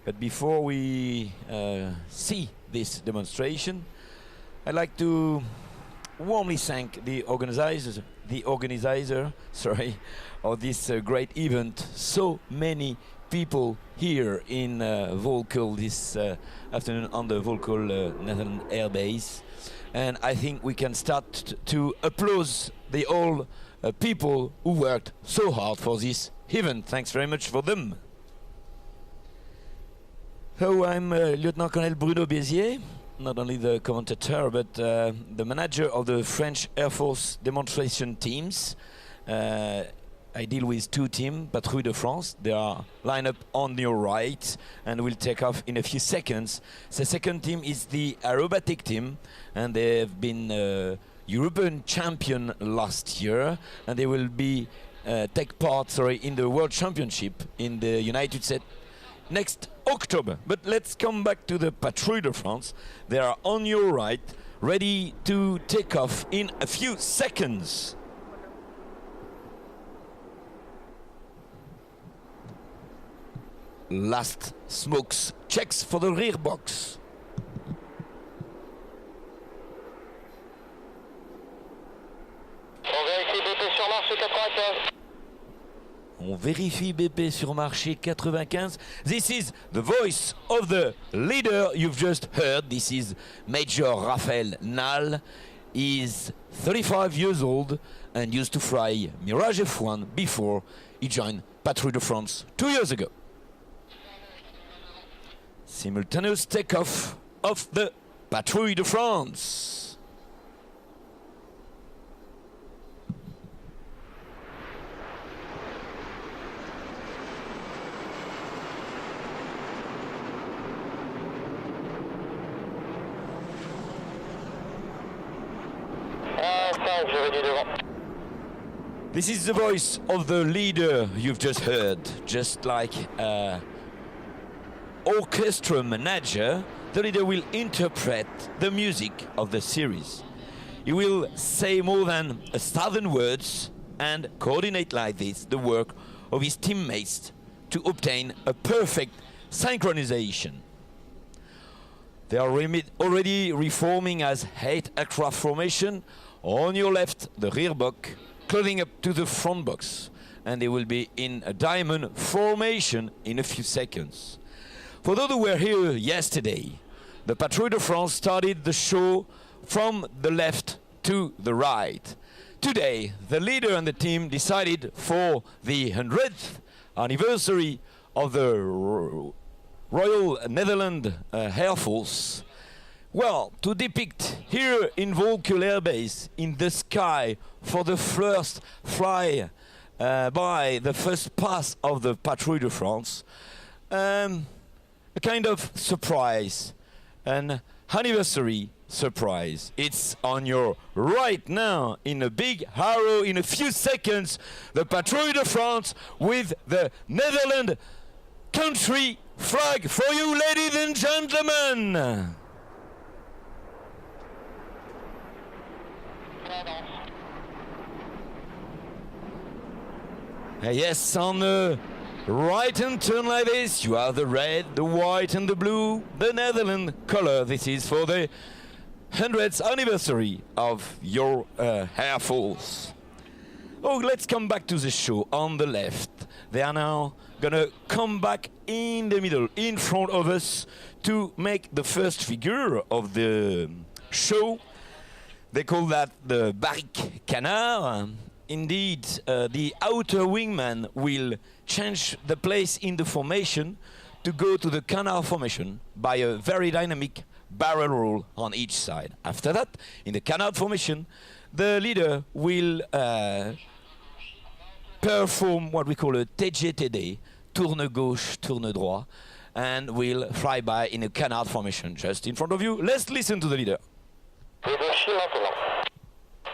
But before we see this demonstration, I'd like to warmly thank the organizer, sorry, of this great event. So many people here in Volkel this afternoon on the Volkel Netherlands Air Base, and I think we can start to applaud the all people who worked so hard for this event. Thanks very much for them. So I'm Lieutenant Colonel Bruno Bézier, not only the commentator but the manager of the French Air Force demonstration teams. I deal with two teams, Patrouille de France. They are lined up on your right and will take off in a few seconds. The second team is the aerobatic team, and they have been European champion last year, and they will be take part in the World Championship in the United States next October. But let's come back to the Patrouille de France. They are on your right, ready to take off in a few seconds. Last smokes checks for the rear box. On vérifie BP sur marché 95. This is the voice of the leader you've just heard. This is Major Raphaël Nal. He's 35 years old and used to fly Mirage F1 before he joined Patrouille de France 2 years ago. Simultaneous takeoff of the Patrouille de France. This is the voice of the leader you've just heard. Just like orchestra manager, the leader will interpret the music of the series. He will say more than 1,000 words and coordinate like this the work of his teammates to obtain a perfect synchronization. They are already reforming as 8 aircraft formation. On your left, the rear box, closing up to the front box, and they will be in a diamond formation in a few seconds. For those who were here yesterday, the Patrouille de France started the show from the left to the right. Today, the leader and the team decided for the 100th anniversary of the Royal Netherlands Air Force, well, to depict here in Volkel Air Base in the sky for the first fly by the first pass of the Patrouille de France, a kind of surprise, an anniversary surprise. It's on your right now in a big arrow in a few seconds, the Patrouille de France with the Netherlands country flag for you, ladies and gentlemen. Yes, on the right-hand turn like this, you have the red, the white and the blue, the Netherlands color. This is for the 100th anniversary of your Air Force. Oh, let's come back to the show. On the left, they are now gonna come back in the middle, in front of us, to make the first figure of the show. They call that the barrique canard. Indeed, the outer wingman will change the place in the formation to go to the canard formation by a very dynamic barrel roll on each side. After that, in the canard formation, the leader will perform what we call a TGTD, tourne gauche, tourne droit, and will fly by in a canard formation just in front of you. Let's listen to the leader.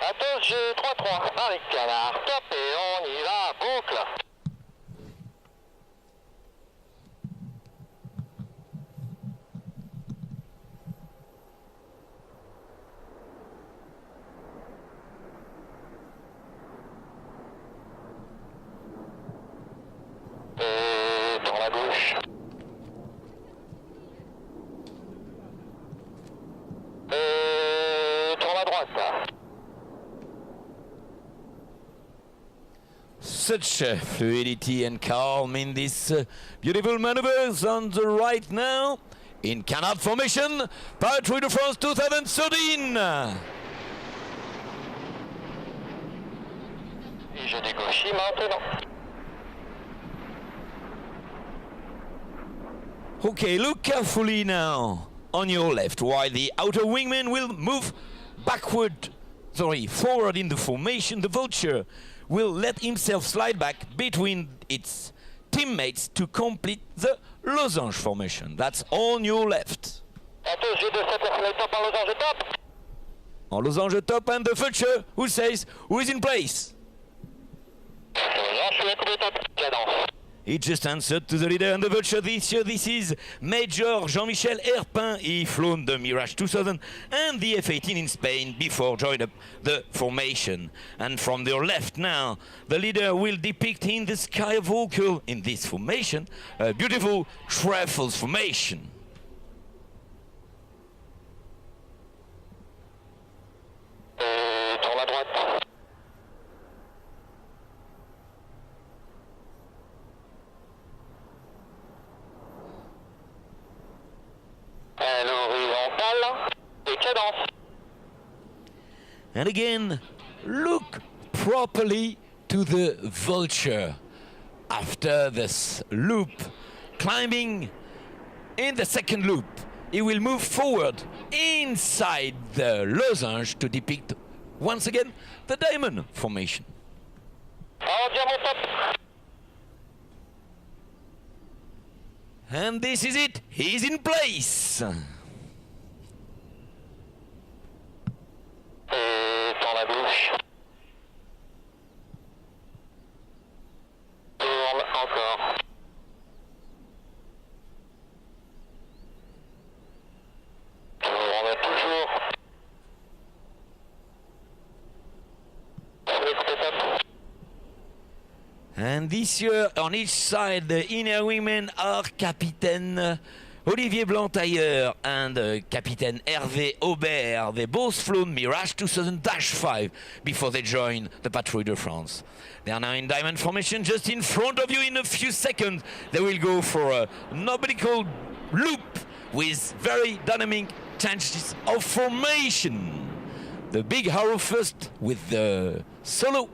Atos G33, barrique canard, top et on y va, boucle. Et dans la gauche. such fluidity and calm in these beautiful maneuvers on the right now. In canard formation, Patrouille de France 2013. Et je dégauchis maintenant. Okay, look carefully now on your left, while the outer wingman will move forward in the formation. The Vulture will let himself slide back between its teammates to complete the losange formation. That's on your left. Atos G27, personne top en losange top. En losange top, and the Vulture who says who is in place. Losange sur le coup de top. Cadence. He just answered to the leader and the Vulture this year. This is Major Jean-Michel Herpin. He flown the Mirage 2000 and the F-18 in Spain before joining up the formation. And from their left now, the leader will depict in the sky of Volkel in this formation a beautiful trefoils formation. Tourne à droite. L'horizontale et cadence. And again, look properly to the Vulture. After this loop, climbing in the second loop, he will move forward inside the losange to depict once again the diamond formation. En diamant top. And this is it, he's in place. Et tourne à gauche. Tourne encore. Tourne toujours. Sur le coup de top. And this year, on each side, the inner women are Capitaine Olivier Blantailleur and Capitaine Hervé Aubert. They both flown Mirage 2000-5 before they joined the Patrouille de France. They are now in diamond formation just in front of you. In a few seconds, they will go for a nautical loop with very dynamic changes of formation. The big arrow first with the solo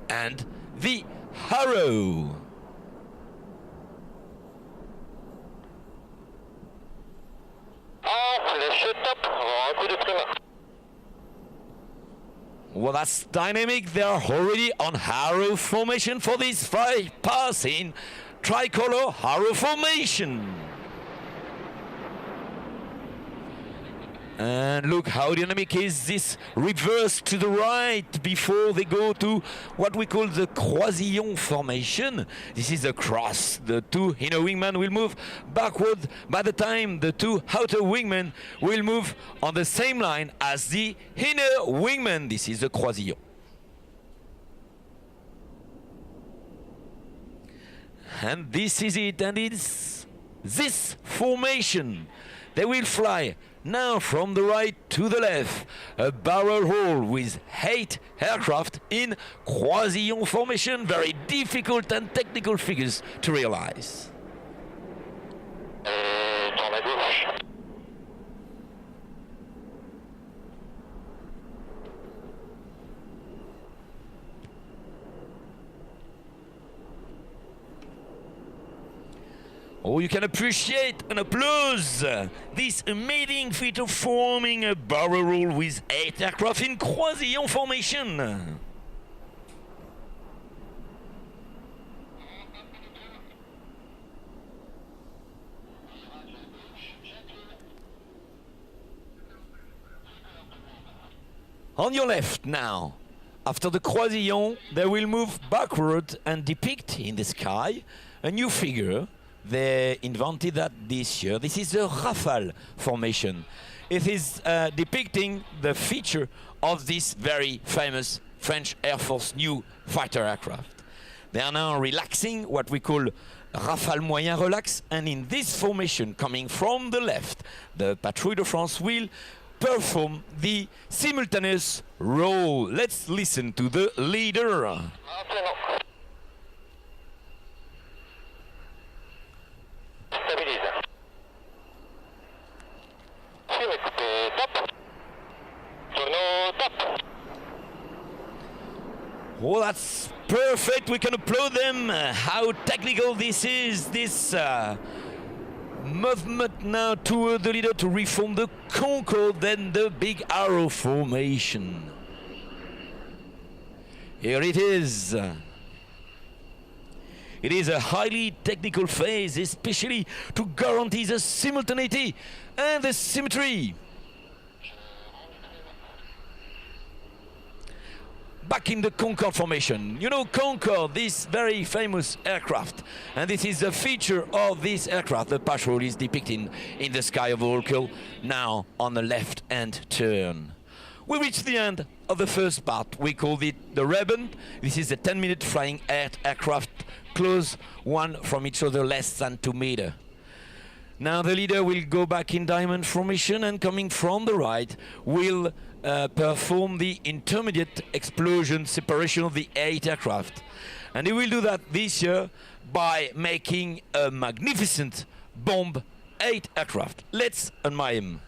and the arrow. En flèche top, un coup de prime. Well, that's dynamic. They are already on arrow formation for this fight, passing tricolor arrow formation. And look how dynamic is this reverse to the right before they go to what we call the croisillon formation. This is a cross. The two inner wingmen will move backward by the time the two outer wingmen will move on the same line as the inner wingmen. This is the croisillon. And this is it, and it's this formation. They will fly now from the right to the left, a barrel roll with 8 aircraft in croisillon formation. Very difficult and technical figures to realize. Tourne à gauche. Oh, you can appreciate and applause this amazing feat of forming a barrel roll with 8 aircraft in croisillon formation. On your left now, after the croisillon, they will move backward and depict in the sky a new figure. They invented that this year. This is the Rafale formation. It is depicting the feature of this very famous French Air Force new fighter aircraft. They are now relaxing, what we call Rafale moyen relax, and in this formation coming from the left, the Patrouille de France will perform the simultaneous roll. Let's listen to the leader. Maintenant. Oh, that's perfect. We can applaud them. How technical this is. This movement now toward the leader to reform the Concorde, then the big arrow formation. Here it is. It is a highly technical phase, especially to guarantee the simultaneity and the symmetry. Back in the Concorde formation. You know Concorde, this very famous aircraft. And this is a feature of this aircraft. The Patrouille is depicted in the sky of Volkel, now on the left-hand turn. We reached the end of the first part. We called it the Rebel. This is a 10-minute flying aircraft, close one from each other, less than 2 meters. Now the leader will go back in diamond formation, and coming from the right will perform the intermediate explosion separation of the 8 aircraft. And he will do that this year by making a magnificent bomb 8 aircraft. Let's admire him.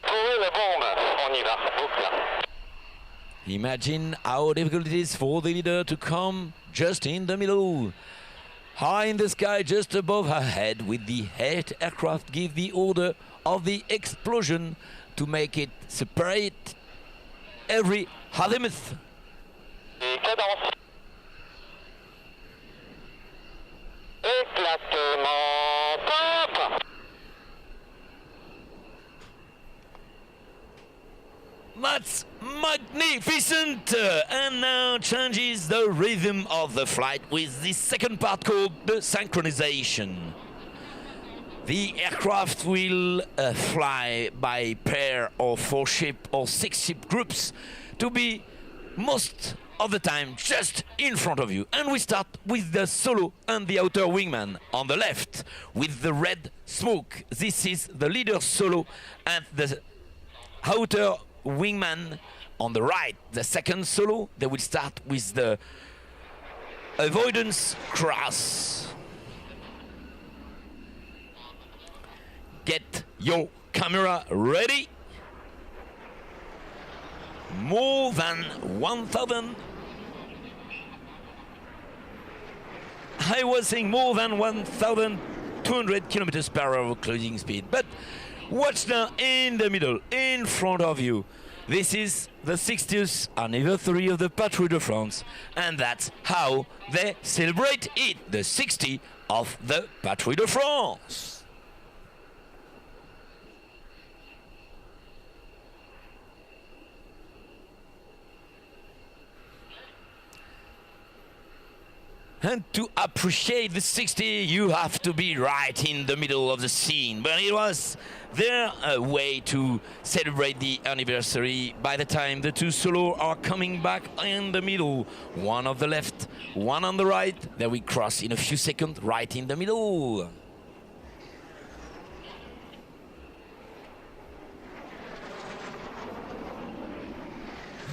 Trouvez la bombe, on y va, Volkel. Imagine how difficult it is for the leader to come just in the middle. High in the sky, just above her head, with the 8 aircraft, give the order of the explosion to make it separate every azimuth. Et cadence. Éclatement, top. That's magnificent! And now changes the rhythm of the flight with this second part called the synchronization. The aircraft will fly by pair or 4 ship or 6 ship groups to be most of the time just in front of you. And we start with the solo and the outer wingman on the left with the red smoke. This is the leader solo and the outer wingman on the right. The second solo, they will start with the avoidance cross. Get your camera ready. More than 1,000. I was saying more than 1,200 kilometers per hour closing speed. But watch now in the middle, in front of you. This is the 60th anniversary of the Patrouille de France, and that's how they celebrate it, the 60 of the Patrouille de France. And to appreciate the 60, you have to be right in the middle of the scene. But it was their way to celebrate the anniversary. By the time the 2 solo are coming back in the middle, one on the left, one on the right, then we cross in a few seconds right in the middle.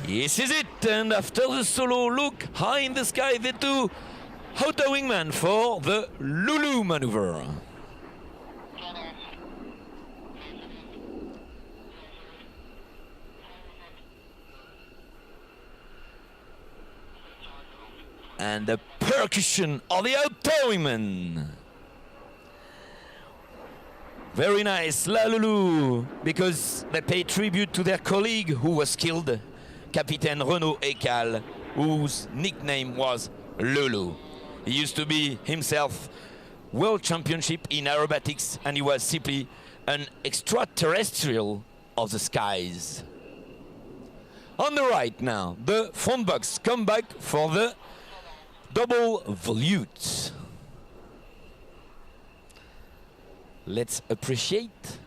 This is it, and after the solo, look high in the sky, the 2 outer wingman for the Lulu maneuver. And the percussion of the outer wingman. Very nice, La Lulu, because they pay tribute to their colleague who was killed, Captain Renaud Ecal, whose nickname was Lulu. He used to be himself world championship in aerobatics, and he was simply an extraterrestrial of the skies. On the right now, the front box come back for the double volute. Let's appreciate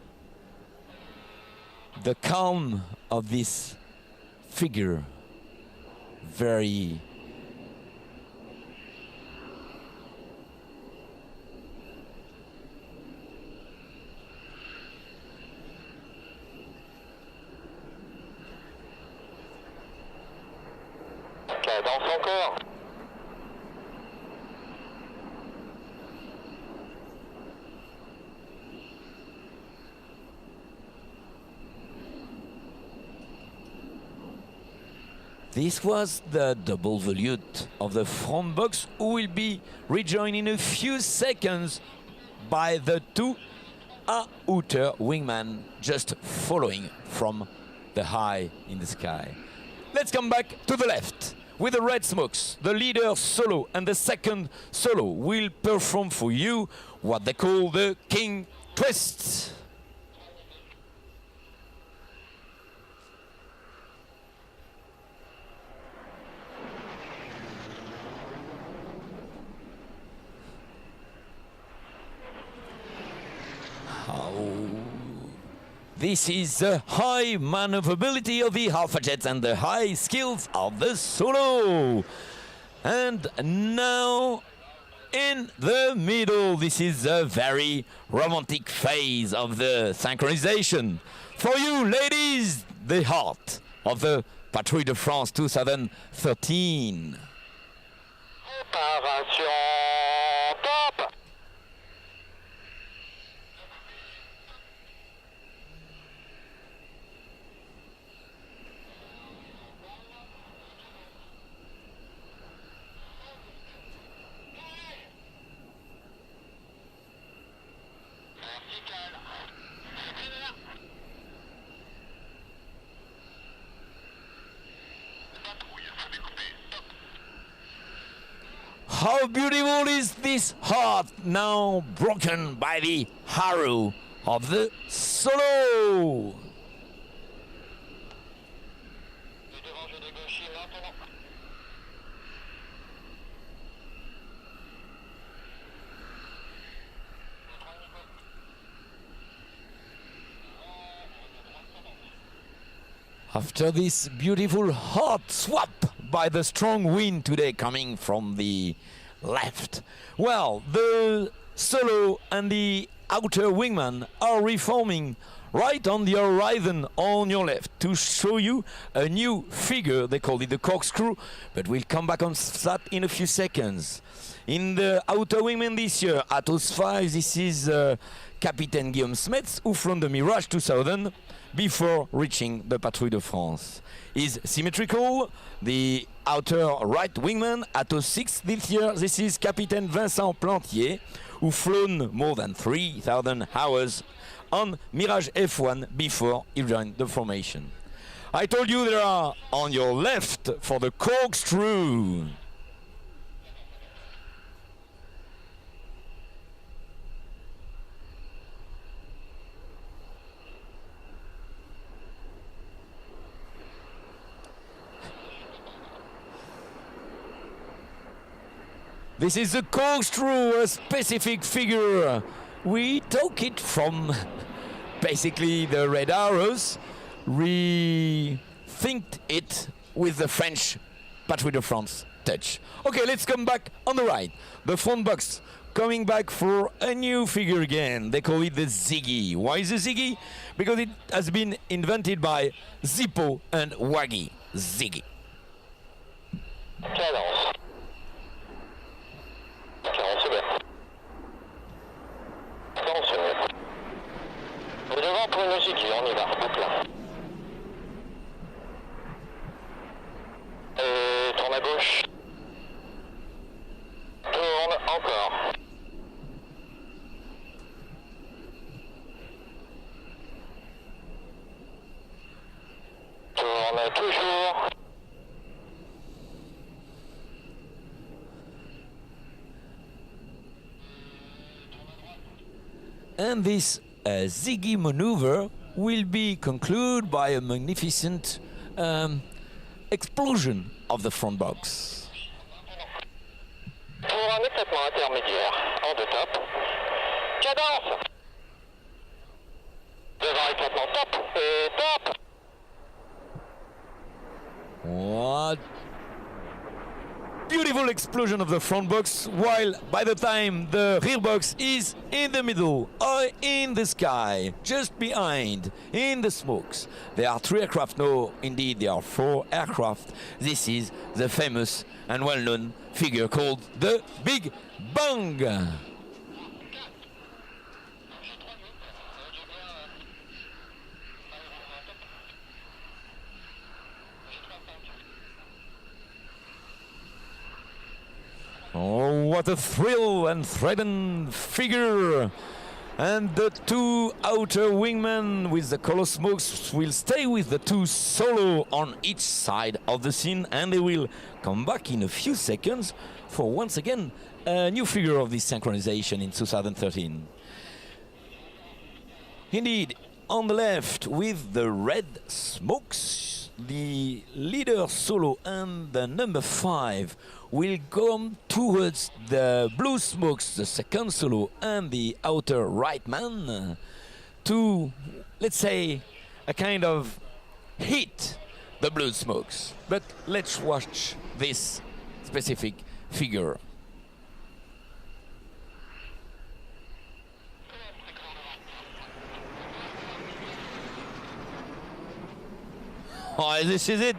the calm of this figure. Very Cadence encore. This was the double volute of the front box, who will be rejoined in a few seconds by the two outer wingmen just following from the high in the sky. Let's come back to the left with the red smokes. The leader solo and the second solo will perform for you what they call the king twist. This is the high maneuverability of the Alpha Jets and the high skills of the solo. And now in the middle, this is a very romantic phase of the synchronization. For you, ladies, the heart of the Patrouille de France 2013. Préparation top. How beautiful is this heart now broken by the arrow of the solo. After this beautiful hot swap by the strong wind today coming from the left, well, the solo and the outer wingman are reforming right on the horizon on your left to show you a new figure. They call it the corkscrew, but we'll come back on that in a few seconds. In the outer wingman this year, Atos 5, this is Captain Guillaume Smets, who flown the Mirage 2000 before reaching the Patrouille de France. Is symmetrical. The outer right wingman, Atos 6 this year, this is Captain Vincent Plantier, who flown more than 3,000 hours on Mirage F1 before he joined the formation. I told you there are on your left for the corkscrew. This is the corkscrew, a specific figure. We took it from basically the red arrows, rethinked it with the French Patrouille de France touch. Okay, let's come back on the right. The front box coming back for a new figure again. They call it the Ziggy. Why the Ziggy? Because it has been invented by Zippo and Waggy. Ziggy. Cadence. Au devant pour une Ziggy, on y va, hop là. Et tourne à gauche. Tourne encore. Tourne toujours. And this Ziggy maneuver will be concluded by a magnificent explosion of the front box. Pour un éclatement intermédiaire, en deux top. Cadence. Devant éclatement top et top. What beautiful explosion of the front box, while by the time the rear box is in the middle or in the sky, just behind, in the smokes. There are 3 aircraft, no, indeed there are 4 aircraft. This is the famous and well-known figure called the Big Bang. Oh, what a thrill and threatened figure! And the two outer wingmen with the color smokes will stay with the two solo on each side of the scene, and they will come back in a few seconds for once again a new figure of this synchronization in 2013. Indeed, on the left with the red smokes, the leader solo and the number 5 will come towards the blue smokes, the second solo, and the outer right man to, let's say, a kind of hit the blue smokes. But let's watch this specific figure. Oh, this is it.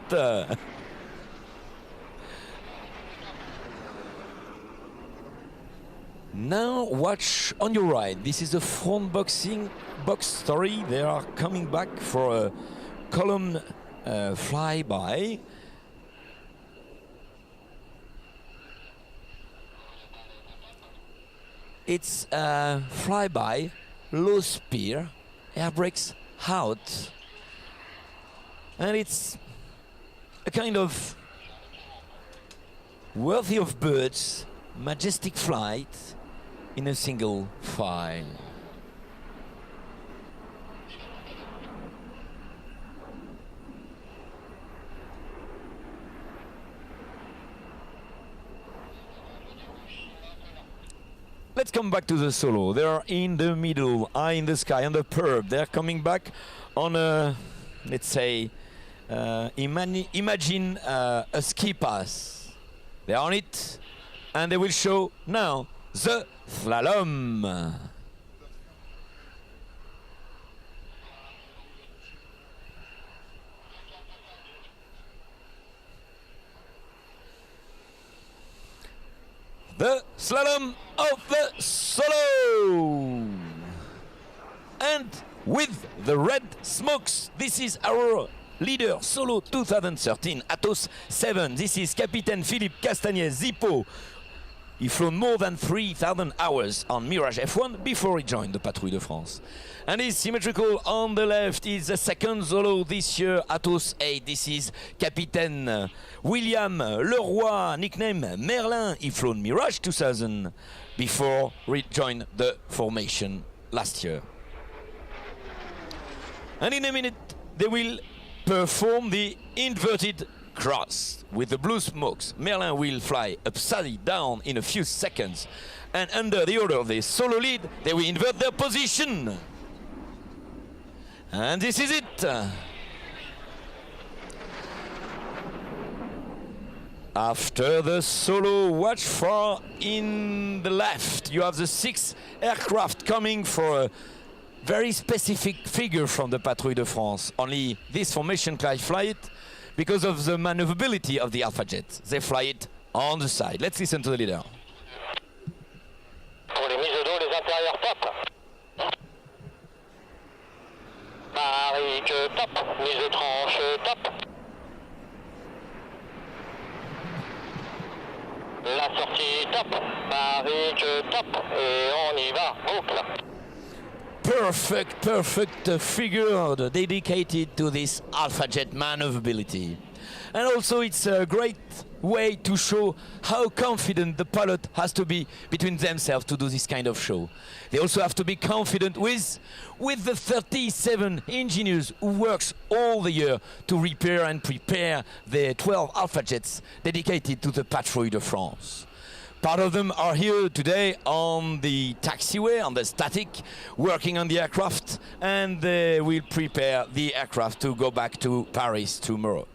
Now watch on your right. This is a front box story. They are coming back for a column flyby. It's a flyby, low speed, air brakes out. And it's a kind of worthy of birds, majestic flight in a single file. Let's come back to the solo. They're in the middle, eye in the sky, on the perp. They're coming back on a, let's say, imagine a ski pass. They're on it, and they will show now the slalom. The slalom of the solo. And with the red smokes, this is our leader solo 2013, Atos 7. This is Captain Philippe Castagnet Zippo. He flown more than 3,000 hours on Mirage F1 before he joined the Patrouille de France. And he's symmetrical on the left is the second solo this year, Atos 8. This is Captain William Leroy, nickname Merlin. He flown Mirage 2000 before he joined the formation last year. And in a minute, they will perform the inverted cross with the blue smokes. Merlin will fly upside down in a few seconds, and under the order of the solo lead, they will invert their position. And this is it. After the solo, watch for in the left. You have the 6 aircraft coming for a very specific figure from the Patrouille de France. Only this formation can fly it because of the maneuverability of the Alpha Jet. They fly it on the side. Let's listen to the leader. Pour les mises d'eau, les intérieurs top. Marique top. Mise de tranche top. La sortie top. Marique top. Et on y va. Boucle. Perfect figure dedicated to this Alpha Jet maneuverability. And also it's a great way to show how confident the pilot has to be between themselves to do this kind of show. They also have to be confident with the 37 engineers who works all the year to repair and prepare the 12 Alpha Jets dedicated to the Patrouille de France. Part of them are here today on the taxiway, on the static, working on the aircraft, and they will prepare the aircraft to go back to Paris tomorrow.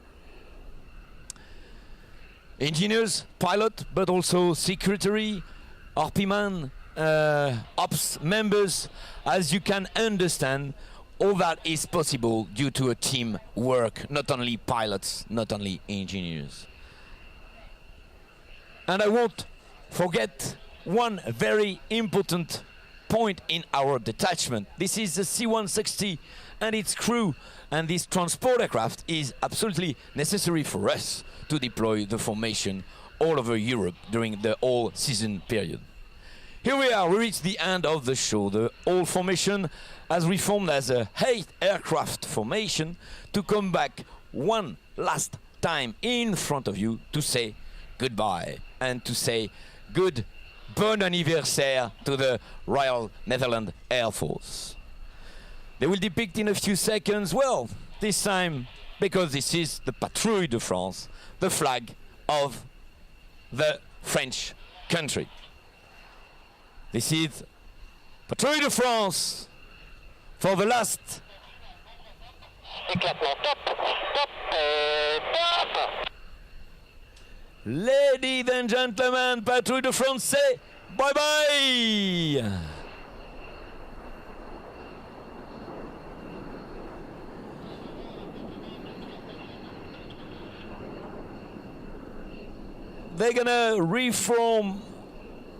Engineers, pilot, but also secretary, RP man, ops members. As you can understand, all that is possible due to a team work, not only pilots, not only engineers. And I won't forget one very important point in our detachment. This is the C-160 and its crew, and this transport aircraft is absolutely necessary for us to deploy the formation all over Europe during the all season period. Here we are, we reached the end of the show. The whole formation has reformed as a 8 aircraft formation to come back one last time in front of you to say goodbye and to say good bon anniversaire to the Royal Netherlands Air Force. They will depict in a few seconds, well, this time, because this is the Patrouille de France, the flag of the French country. This is Patrouille de France for the last. Éclatement top, top, top. Ladies and gentlemen, Patrouille de France say bye-bye. They're gonna reform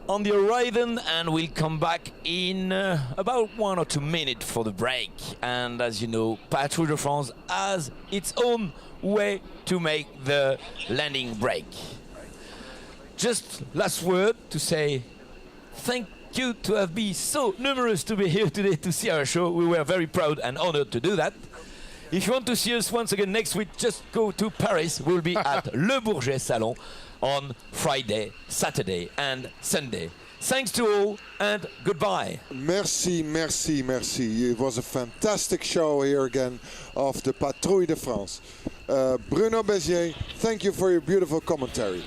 on the horizon and we'll come back in about 1 or 2 minutes for the break. And as you know, Patrouille de France has its own way to make the landing break. Just last word to say thank you to have been so numerous to be here today to see our show. We were very proud and honored to do that. If you want to see us once again next week, just go to Paris. We'll be at Le Bourget Salon on Friday, Saturday and Sunday. Thanks to all and goodbye. Merci, merci, merci. It was a fantastic show here again of the Patrouille de France. Bruno Bézier, thank you for your beautiful commentary.